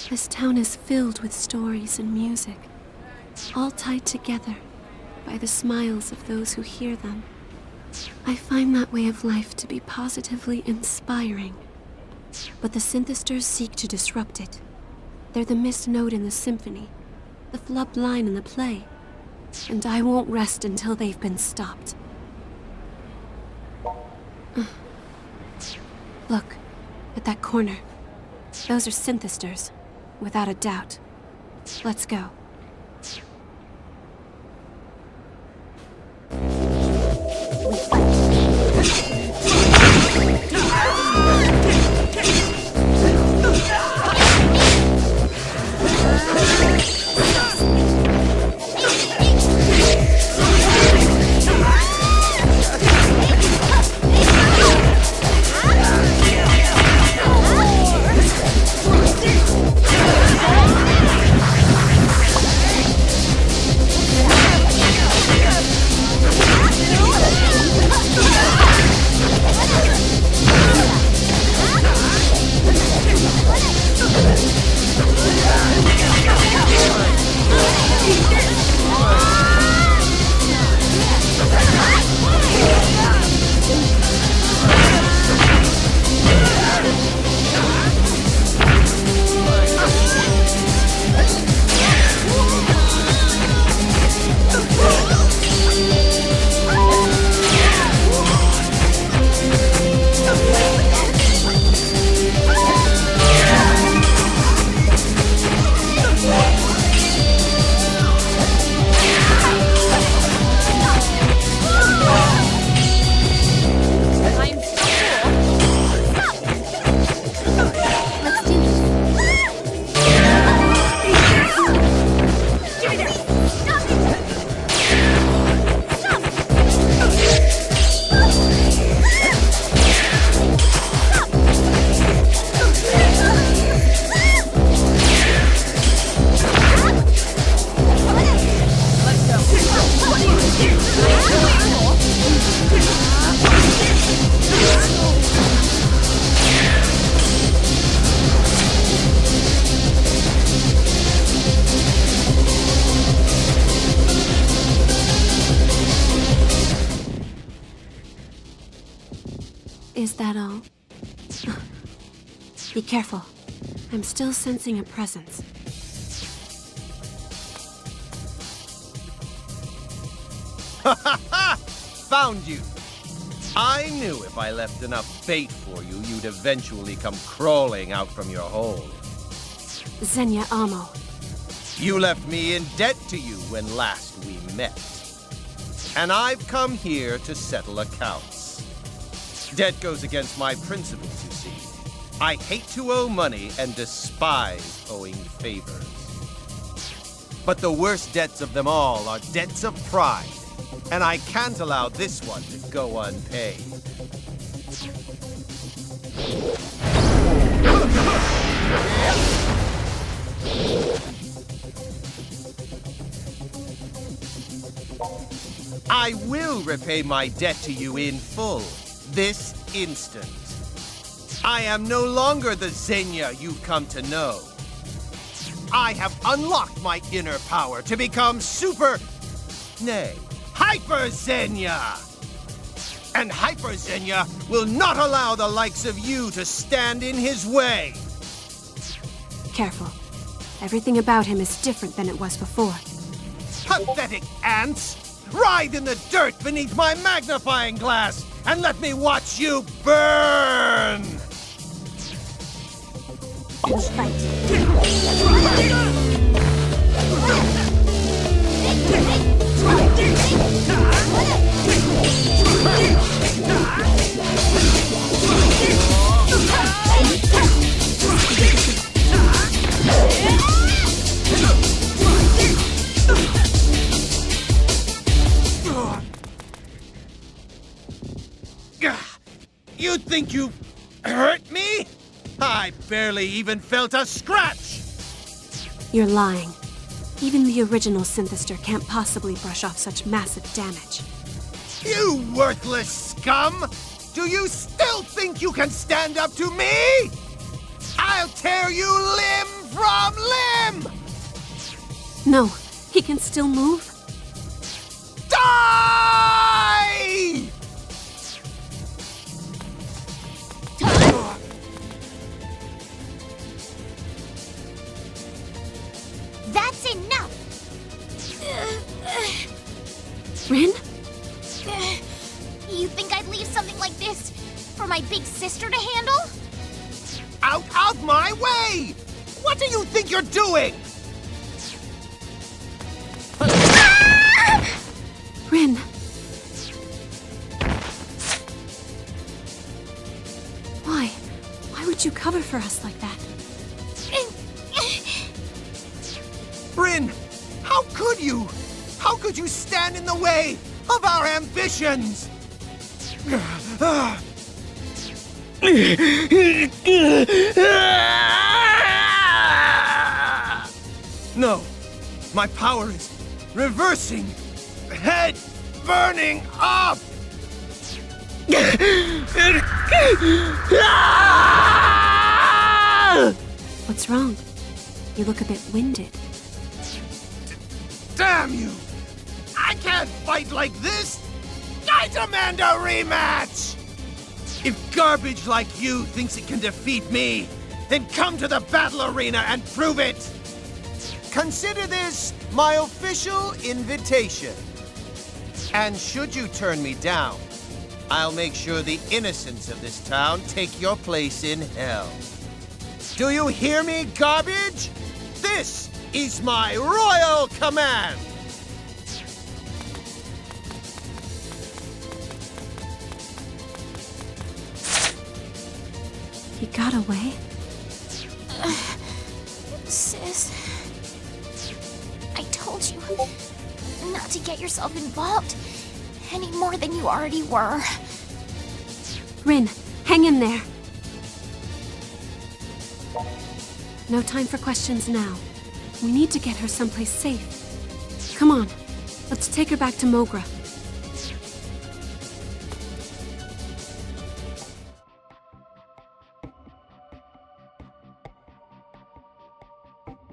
This town is filled with stories and music, all tied together by the smiles of those who hear them. I find that way of life to be positively inspiring. But the synthesters seek to disrupt it. They're the missed note in the symphony, the flubbed line in the play. And I won't rest until they've been stopped. Look, at that corner. Those are synthesters, without a doubt. Let's go. We fight. Is that all? Be careful. I'm still sensing a presence. Ha ha ha! Found you! I knew if I left enough bait for you, you'd eventually come crawling out from your hole. Xenia Amo. You left me in debt to you when last we met. And I've come here to settle accounts. Debt goes against my principles, you see. I hate to owe money and despise owing favors. But the worst debts of them all are debts of pride, and I can't allow this one to go unpaid. I will repay my debt to you in full, this instant. I am no longer the Xenia you've come to know. I have unlocked my inner power to become Hyper Xenia! And Hyper Xenia will not allow the likes of you to stand in his way! Careful. Everything about him is different than it was before. Pathetic ants! Writhe in the dirt beneath my magnifying glass and let me watch you burn! Let's fight. You think you hurt me? I barely even felt a scratch! You're lying. Even the original synthester can't possibly brush off such massive damage. You worthless scum! Do you still think you can stand up to me? I'll tear you limb from limb! No, he can still move. Die! That's enough! Rin? You think I'd leave something like this for my big sister to handle? Out of my way! What do you think you're doing? Rin. Why? Why would you cover for us like that? Bryn, how could you? How could you stand in the way of our ambitions? No, my power is reversing, head burning up! What's wrong? You look a bit winded. Damn you! I can't fight like this! I demand a rematch! If garbage like you thinks it can defeat me, then come to the battle arena and prove it! Consider this my official invitation. And should you turn me down, I'll make sure the innocents of this town take your place in hell. Do you hear me, garbage? This is my royal command! He got away? Sis, I told you not to get yourself involved any more than you already were. Rin, hang in there. No time for questions now. We need to get her someplace safe. Come on, let's take her back to Mogra.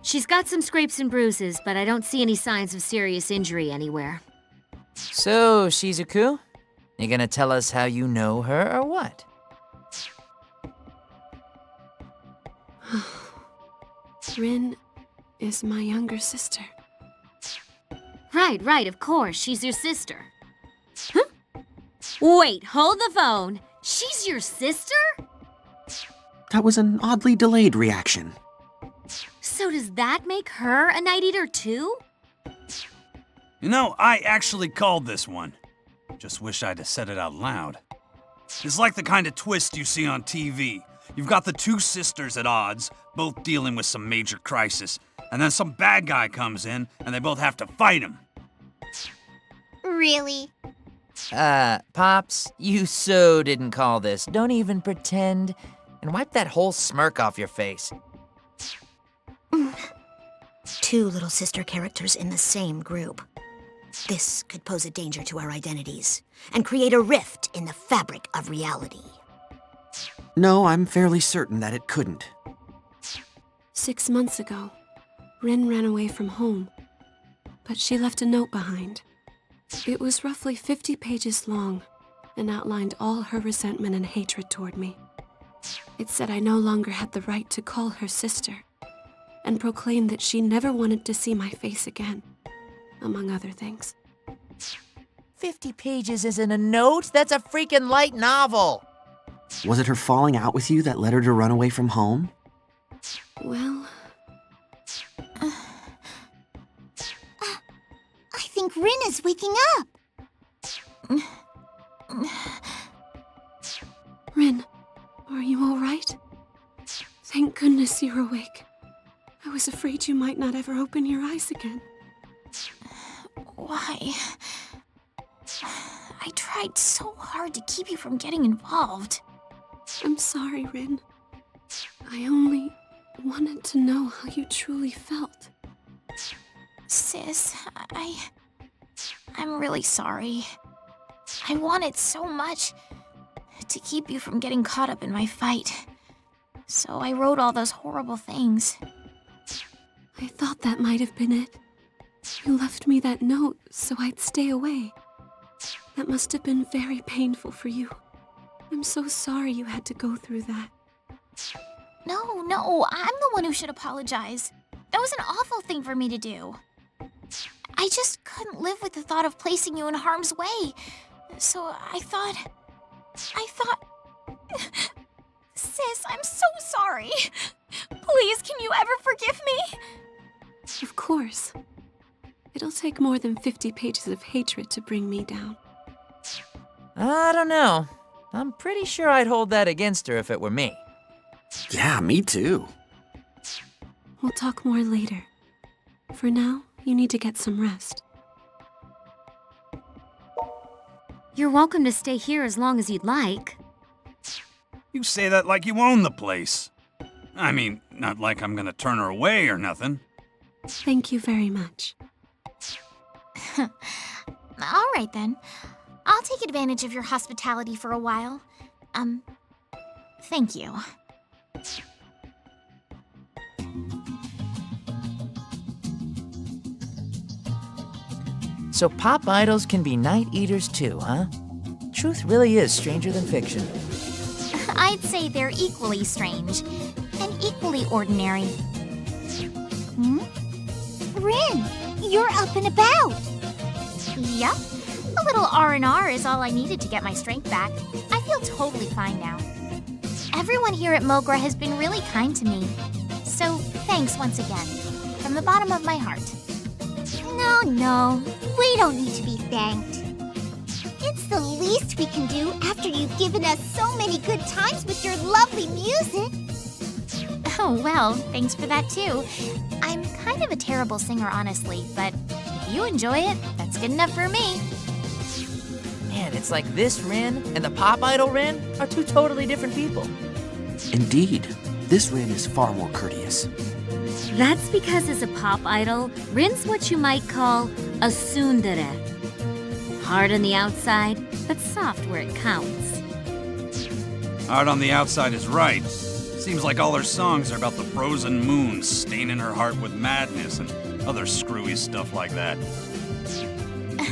She's got some scrapes and bruises, but I don't see any signs of serious injury anywhere. So, Shizuku, you gonna tell us how you know her or what? Rin is my younger sister. Right, of course. She's your sister. Huh? Wait, hold the phone. She's your sister? That was an oddly delayed reaction. So does that make her a Night Eater too? You know, I actually called this one. Just wish I'd have said it out loud. It's like the kind of twist you see on TV. You've got the two sisters at odds, both dealing with some major crisis, and then some bad guy comes in, and they both have to fight him. Really? Pops, you so didn't call this. Don't even pretend. And wipe that whole smirk off your face. Two little sister characters in the same group. This could pose a danger to our identities and create a rift in the fabric of reality. No, I'm fairly certain that it couldn't. 6 months ago, Rin ran away from home, but she left a note behind. It was roughly 50 pages long and outlined all her resentment and hatred toward me. It said I no longer had the right to call her sister, and proclaimed that she never wanted to see my face again, among other things. 50 pages isn't a note, that's a freaking light novel. Was it her falling out with you that led her to run away from home? Well, I think Rin is waking up. Rin, are you all right? Thank goodness you're awake. I was afraid you might not ever open your eyes again. Why? I tried so hard to keep you from getting involved. I'm sorry, Rin. I only wanted to know how you truly felt. Sis, I'm really sorry. I wanted so much to keep you from getting caught up in my fight. So I wrote all those horrible things. I thought that might have been it. You left me that note so I'd stay away. That must have been very painful for you. I'm so sorry you had to go through that. No, I'm the one who should apologize. That was an awful thing for me to do. I just couldn't live with the thought of placing you in harm's way. So I thought... Sis, I'm so sorry. Please, can you ever forgive me? Of course. It'll take more than 50 pages of hatred to bring me down. I don't know. I'm pretty sure I'd hold that against her if it were me. Yeah, me too. We'll talk more later. For now, you need to get some rest. You're welcome to stay here as long as you'd like. You say that like you own the place. I mean, not like I'm gonna turn her away or nothing. Thank you very much. All right then. I'll take advantage of your hospitality for a while. Thank you. So pop idols can be night eaters too, huh? Truth really is stranger than fiction. I'd say they're equally strange and equally ordinary. Rin, you're up and about. Yep. A little R&R is all I needed to get my strength back. I feel totally fine now. Everyone here at Mogra has been really kind to me. So thanks once again, from the bottom of my heart. No, we don't need to be thanked. It's the least we can do after you've given us so many good times with your lovely music. Oh, well, thanks for that too. I'm kind of a terrible singer, honestly, but if you enjoy it, that's good enough for me. Man, it's like this Rin and the pop idol Rin are two totally different people. Indeed. This Rin is far more courteous. That's because as a pop idol, Rin's what you might call a tsundere. Hard on the outside, but soft where it counts. Hard on the outside is right. Seems like all her songs are about the frozen moon staining her heart with madness and other screwy stuff like that.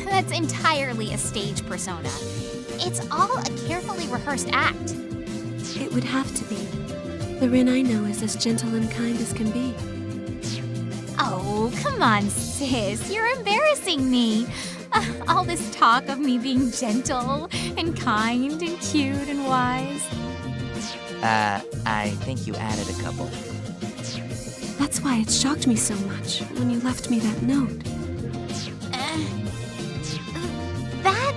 That's entirely a stage persona. It's all a carefully rehearsed act. It would have to be. The Rin I know is as gentle and kind as can be. Oh, come on, sis. You're embarrassing me. All this talk of me being gentle and kind and cute and wise. I think you added a couple. That's why it shocked me so much when you left me that note. That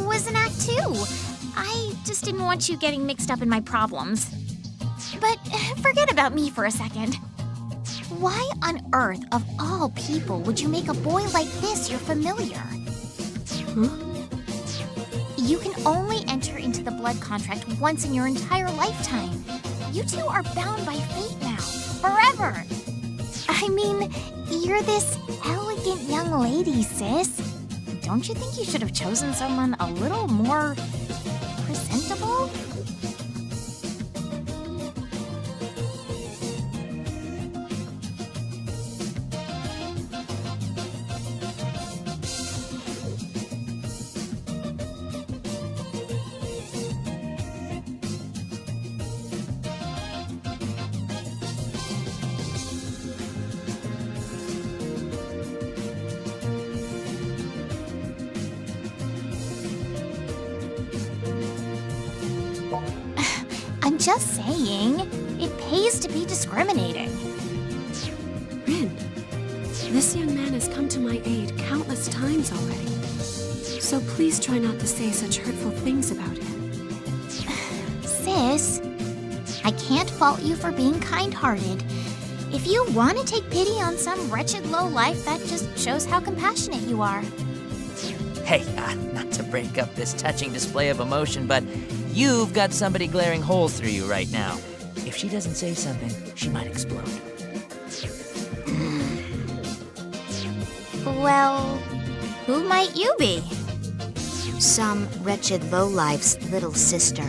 was an act too. I just didn't want you getting mixed up in my problems. But forget about me for a second. Why on earth, of all people, would you make a boy like this your familiar? Huh? You can only enter into the blood contract once in your entire lifetime. You two are bound by fate now, forever. I mean, you're this elegant young lady, sis. Don't you think you should have chosen someone a little more presentable? I'm just saying, it pays to be discriminating. Rin, this young man has come to my aid countless times already. So please try not to say such hurtful things about him. Sis, I can't fault you for being kind-hearted. If you want to take pity on some wretched lowlife, that just shows how compassionate you are. Hey, not to break up this touching display of emotion, but you've got somebody glaring holes through you right now. If she doesn't say something, she might explode. Well, who might you be? Some wretched lowlife's little sister.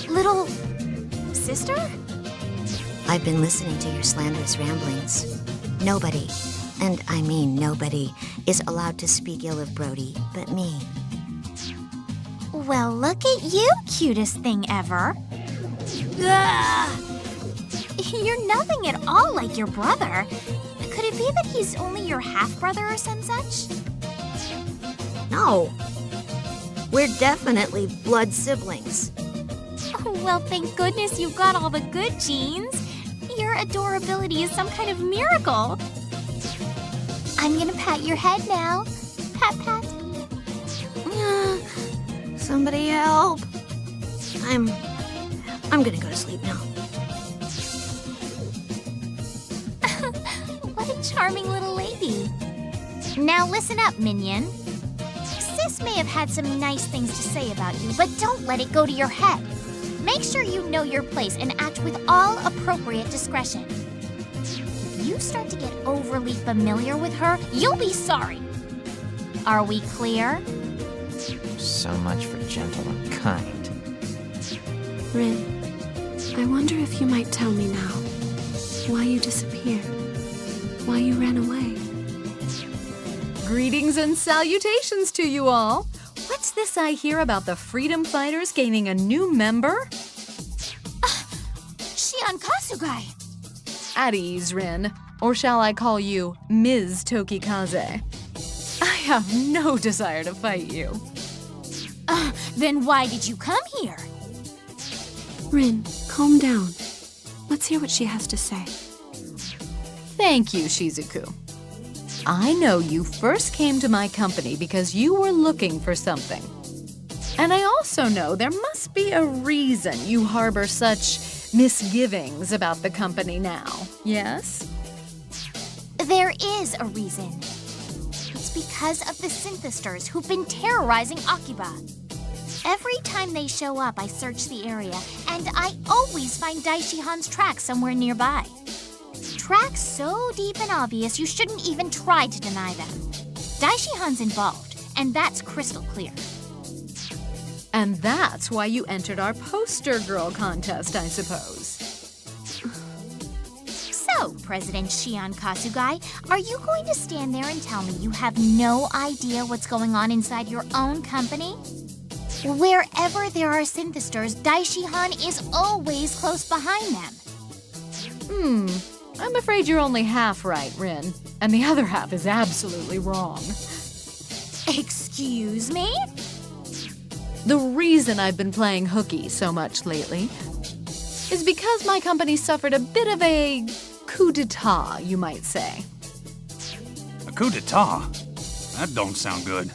Little sister? I've been listening to your slanderous ramblings. Nobody, and I mean nobody, is allowed to speak ill of Brody but me. Well, look at you, cutest thing ever. You're nothing at all like your brother. Could it be that he's only your half-brother or some such? No. We're definitely blood siblings. Well, thank goodness you've got all the good genes. Your adorability is some kind of miracle. I'm gonna pat your head now. Pat, pat. Somebody help. I'm gonna go to sleep now. What a charming little lady. Now listen up, Minion. Sis may have had some nice things to say about you, but don't let it go to your head. Make sure you know your place and act with all appropriate discretion. If you start to get overly familiar with her, you'll be sorry. Are we clear? So much for gentle and kind. Rin, I wonder if you might tell me now why you disappeared, why you ran away. Greetings and salutations to you all. What's this I hear about the freedom fighters gaining a new member? Shion Kasugai. At ease, Rin. Or shall I call you Ms. Tokikaze? I have no desire to fight you. Then why did you come here? Rin, calm down. Let's hear what she has to say. Thank you, Shizuku. I know you first came to my company because you were looking for something. And I also know there must be a reason you harbor such misgivings about the company now, yes? There is a reason. It's because of the synthesters who've been terrorizing Akiba. Every time they show up, I search the area, and I always find Daishihan's tracks somewhere nearby. Tracks so deep and obvious you shouldn't even try to deny them. Daishihan's involved, and that's crystal clear. And that's why you entered our poster girl contest, I suppose. So, President Shion Kasugai, are you going to stand there and tell me you have no idea what's going on inside your own company? Wherever there are synthesters, Daishihan is always close behind them. I'm afraid you're only half right, Rin, and the other half is absolutely wrong. Excuse me? The reason I've been playing hooky so much lately is because my company suffered a bit of a coup d'etat, you might say. A coup d'etat? That don't sound good.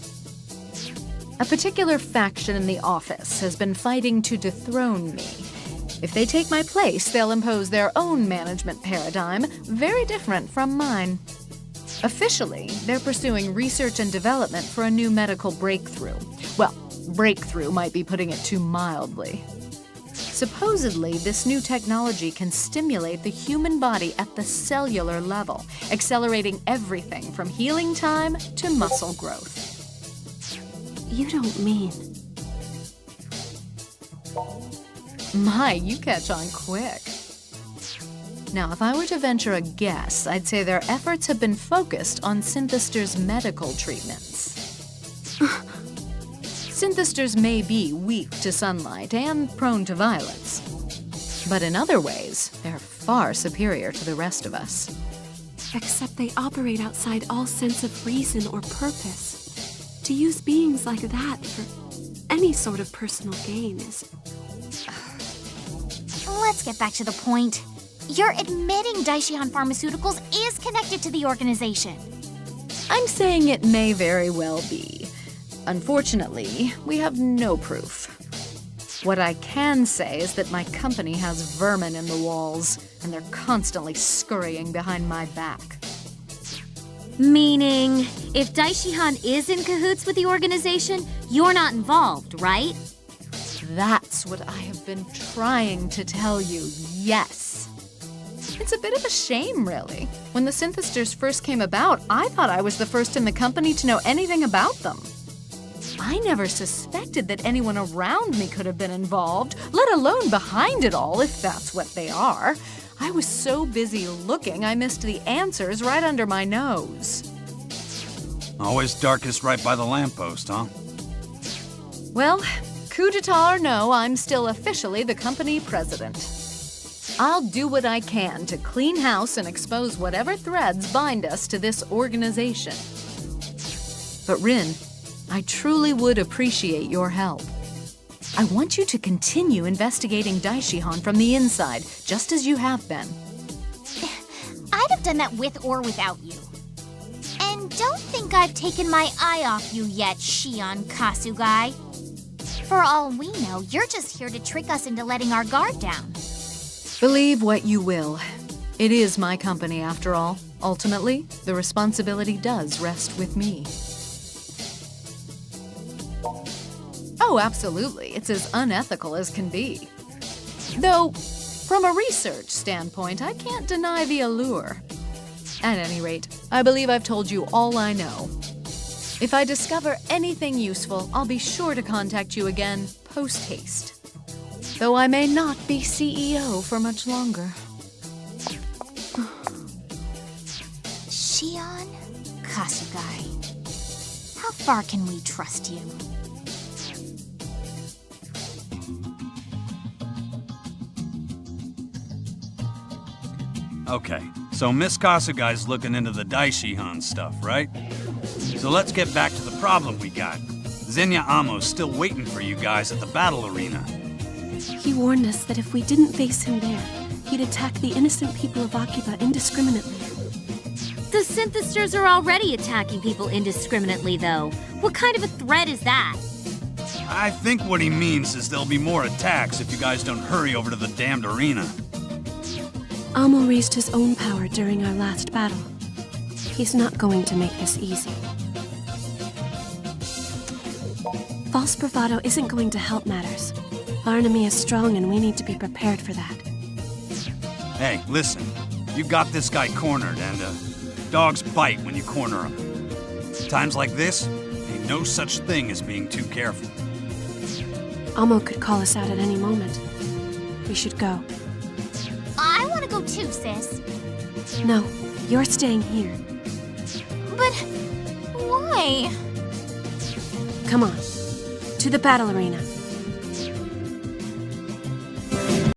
A particular faction in the office has been fighting to dethrone me. If they take my place, they'll impose their own management paradigm, very different from mine. Officially, they're pursuing research and development for a new medical breakthrough. Well, breakthrough might be putting it too mildly. Supposedly, this new technology can stimulate the human body at the cellular level, accelerating everything from healing time to muscle growth. You don't mean... My, you catch on quick. Now, if I were to venture a guess, I'd say their efforts have been focused on synthesters' medical treatments. Synthesters may be weak to sunlight and prone to violence, but in other ways, they're far superior to the rest of us. Except they operate outside all sense of reason or purpose. To use beings like that for any sort of personal gain is... Let's get back to the point. You're admitting Daishihan Pharmaceuticals is connected to the organization. I'm saying it may very well be. Unfortunately, we have no proof. What I can say is that my company has vermin in the walls, and they're constantly scurrying behind my back. Meaning, if Daishihan is in cahoots with the organization, you're not involved, right? That's what I have been trying to tell you, yes. It's a bit of a shame, really. When the synthesters first came about, I thought I was the first in the company to know anything about them. I never suspected that anyone around me could have been involved, let alone behind it all, if that's what they are. I was so busy looking, I missed the answers right under my nose. Always darkest right by the lamppost, huh? Well, coup d'etat or no, I'm still officially the company president. I'll do what I can to clean house and expose whatever threads bind us to this organization. But Rin, I truly would appreciate your help. I want you to continue investigating Daishihan from the inside, just as you have been. I'd have done that with or without you. And don't think I've taken my eye off you yet, Shion Kasugai. For all we know, you're just here to trick us into letting our guard down. Believe what you will. It is my company, after all. Ultimately, the responsibility does rest with me. Oh, absolutely. It's as unethical as can be. Though, from a research standpoint, I can't deny the allure. At any rate, I believe I've told you all I know. If I discover anything useful, I'll be sure to contact you again post-haste. Though I may not be CEO for much longer. Shion Kasugai. How far can we trust you? Okay, so Miss Kasugai's looking into the Daishihan stuff, right? So let's get back to the problem we got. Xenia Amo's still waiting for you guys at the battle arena. He warned us that if we didn't face him there, he'd attack the innocent people of Akiba indiscriminately. The synthesizers are already attacking people indiscriminately, though. What kind of a threat is that? I think what he means is there'll be more attacks if you guys don't hurry over to the damned arena. Amo raised his own power during our last battle. He's not going to make this easy. False bravado isn't going to help matters. Our enemy is strong and we need to be prepared for that. Hey, listen. You got this guy cornered, and dogs bite when you corner them. Times like this, ain't no such thing as being too careful. Amo could call us out at any moment. We should go. I want to go too, sis. No, you're staying here. But why? Come on, to the battle arena.